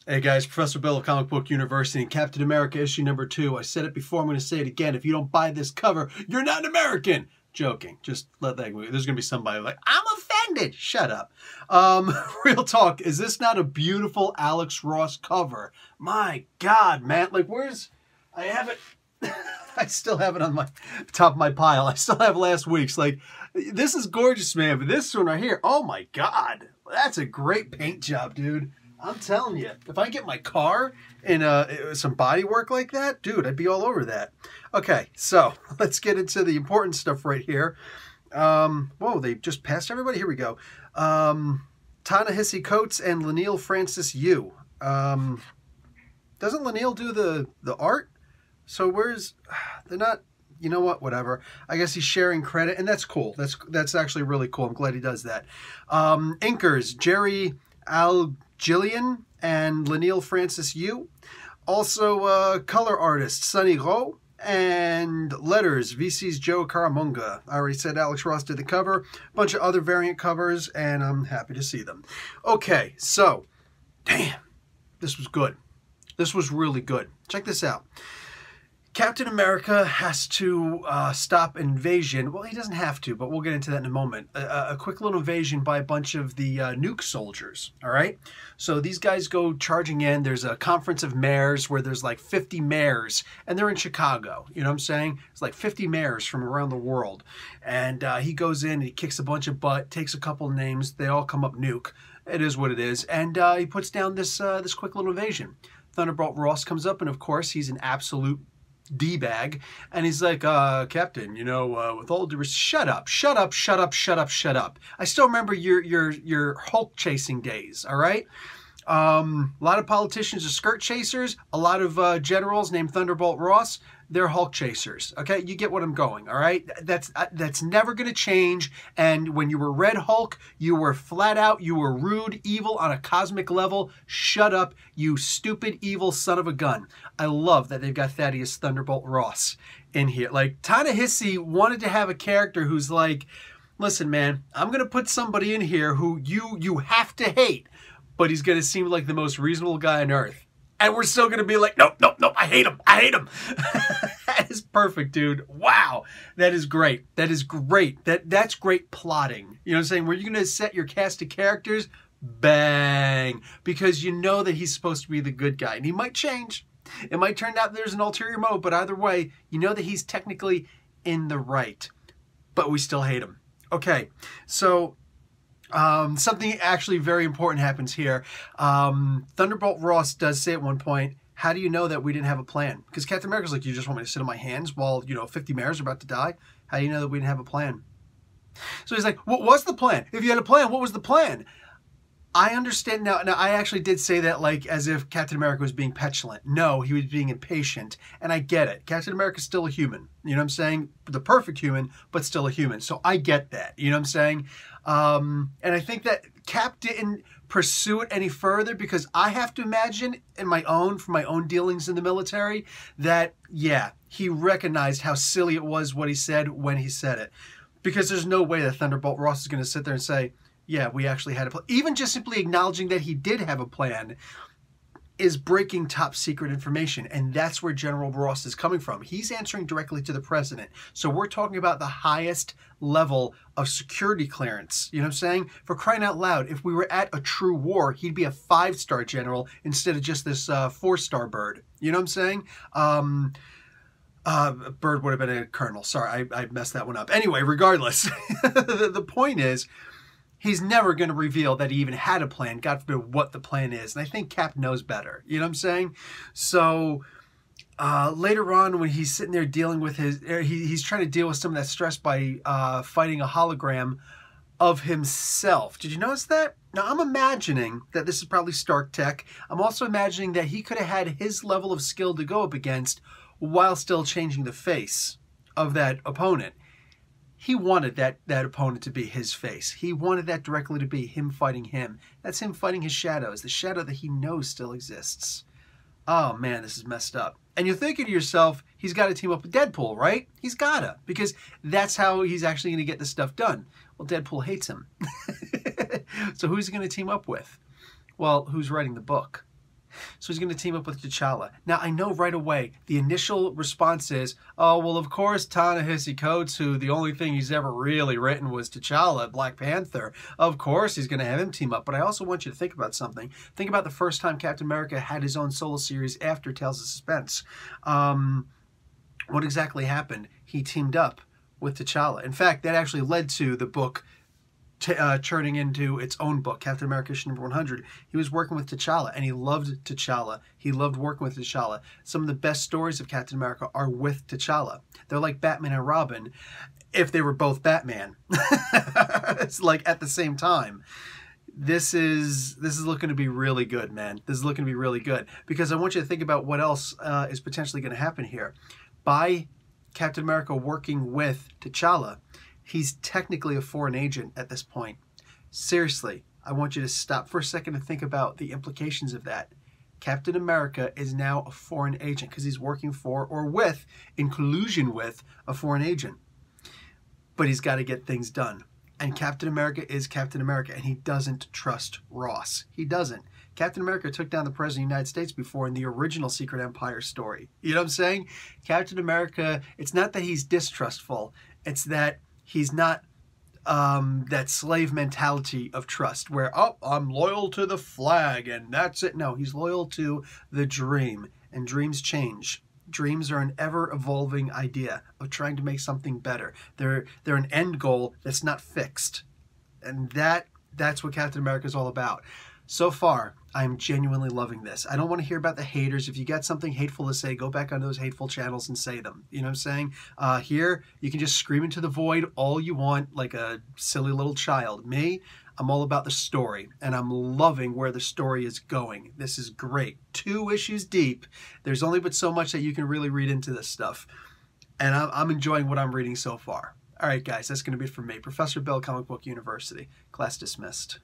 Hey guys, Professor Bill of Comic Book University and Captain America issue #2. I said it before, I'm going to say it again. If you don't buy this cover, you're not an American. Joking. Just let that go. There's going to be somebody like, I'm offended. Shut up. Real talk. Is this not a beautiful Alex Ross cover? My God, man. Like, where's... I have it... I still have it on my top of my pile. I still have last week's. Like, this is gorgeous, man. But this one right here, oh my God. That's a great paint job, dude. I'm telling you, if I get my car in some body work like that, dude, I'd be all over that. Okay, so let's get into the important stuff right here. Whoa, they just passed everybody. Here we go. Ta-Nehisi Coates and Lanil Francis Yu. Doesn't Lanil do the art? So where's... They're not... You know what? Whatever. I guess he's sharing credit, and that's cool. That's actually really cool. I'm glad he does that. Inkers, Jerry Gillian and Lanil Francis Yu. Also, color artist Sunny Ro, and letters VC's Joe Caramonga. I already said Alex Ross did the cover. A bunch of other variant covers, and I'm happy to see them. Okay, so, damn, this was good. This was really good. Check this out. Captain America has to stop an invasion. Well, he doesn't have to, but we'll get into that in a moment. A quick little invasion by a bunch of the nuke soldiers, all right? So these guys go charging in. There's a conference of mayors where there's like 50 mayors, and they're in Chicago. You know what I'm saying? It's like 50 mayors from around the world. And he goes in, and he kicks a bunch of butt, takes a couple names. They all come up nuke. It is what it is. And he puts down this quick little invasion. Thunderbolt Ross comes up, and of course, he's an absolute D-bag, and he's like, Captain, you know, with all due respect, shut up. I still remember your Hulk chasing days, all right? A lot of politicians are skirt chasers. A lot of generals named Thunderbolt Ross, they're Hulk chasers, okay? You get what I'm going, all right? That's never going to change, and when you were Red Hulk, you were flat out, you were rude, evil on a cosmic level. Shut up, you stupid, evil son of a gun. I love that they've got Thaddeus Thunderbolt Ross in here. Like, ta-Nehisi wanted to have a character who's like, listen, man, I'm going to put somebody in here who you have to hate, but he's going to seem like the most reasonable guy on earth. And we're still going to be like, nope, I hate him. That is perfect, dude. Wow. That is great. That is great. That's great plotting. You know what I'm saying? Where you're going to set your cast of characters, bang. Because you know that he's supposed to be the good guy. And he might change. It might turn out there's an ulterior motive, but either way, you know that he's technically in the right. But we still hate him. Okay, so... something actually very important happens here. Thunderbolt Ross does say at one point, how do you know that we didn't have a plan? Because Captain America's like, you just want me to sit on my hands while, you know, 50 mayors are about to die? How do you know that we didn't have a plan? So he's like, what was the plan? If you had a plan, what was the plan? I understand now. Now, I actually did say that like as if Captain America was being petulant. No, he was being impatient, and I get it. Captain America's still a human. You know what I'm saying? The perfect human, but still a human. So I get that. You know what I'm saying? And I think that Cap didn't pursue it any further because I have to imagine from my own dealings in the military that, yeah, he recognized how silly it was what he said when he said it. Because there's no way that Thunderbolt Ross is going to sit there and say, yeah, we actually had a plan. Even just simply acknowledging that he did have a plan is breaking top secret information. And that's where General Ross is coming from. He's answering directly to the president. So we're talking about the highest level of security clearance. You know what I'm saying? For crying out loud, if we were at a true war, he'd be a 5-star general instead of just this 4-star bird. You know what I'm saying? Bird would have been a colonel. Sorry, I messed that one up. Anyway, regardless, the point is, he's never going to reveal that he even had a plan, God forbid what the plan is. And I think Cap knows better. You know what I'm saying? So later on when he's sitting there dealing with he's trying to deal with some of that stress by fighting a hologram of himself. Did you notice that? Now I'm imagining that this is probably Stark Tech. I'm also imagining that he could have had his level of skill to go up against while still changing the face of that opponent. He wanted that opponent to be his face. He wanted that directly to be him fighting him. That's him fighting his shadows, the shadow that he knows still exists. Oh man, this is messed up. And you're thinking to yourself, he's got to team up with Deadpool, right? He's gotta, because that's how he's actually going to get this stuff done. Well, Deadpool hates him. So who's he going to team up with? Well, who's writing the book? So he's going to team up with T'Challa. Now, I know right away, the initial response is, oh, well, of course, ta-Nehisi Coates, who the only thing he's ever really written was T'Challa, Black Panther. Of course, he's going to have him team up. But I also want you to think about something. Think about the first time Captain America had his own solo series after Tales of Suspense. What exactly happened? He teamed up with T'Challa. In fact, that actually led to the book turning into its own book, Captain America issue number 100. He was working with T'Challa, and he loved T'Challa. He loved working with T'Challa. Some of the best stories of Captain America are with T'Challa. They're like Batman and Robin if they were both Batman. It's like at the same time. This is looking to be really good, man. This is looking to be really good, because I want you to think about what else is potentially going to happen here. By Captain America working with T'Challa, he's technically a foreign agent at this point. Seriously, I want you to stop for a second and think about the implications of that. Captain America is now a foreign agent because he's working for or with, in collusion with, a foreign agent. But he's got to get things done. And Captain America is Captain America, and he doesn't trust Ross. He doesn't. Captain America took down the President of the United States before in the original Secret Empire story. You know what I'm saying? Captain America, it's not that he's distrustful. It's that he's not that slave mentality of trust where, oh, I'm loyal to the flag and that's it. No, he's loyal to the dream, and dreams change. Dreams are an ever-evolving idea of trying to make something better. They're an end goal that's not fixed. And that's what Captain America is all about. So far, I'm genuinely loving this. I don't want to hear about the haters. If you got something hateful to say, go back on those hateful channels and say them. You know what I'm saying? Here, you can just scream into the void all you want like a silly little child. Me, I'm all about the story, and I'm loving where the story is going. This is great. 2 issues deep. There's only but so much that you can really read into this stuff. And I'm enjoying what I'm reading so far. All right, guys, that's going to be it from me. Professor Bill, Comic Book University. Class dismissed.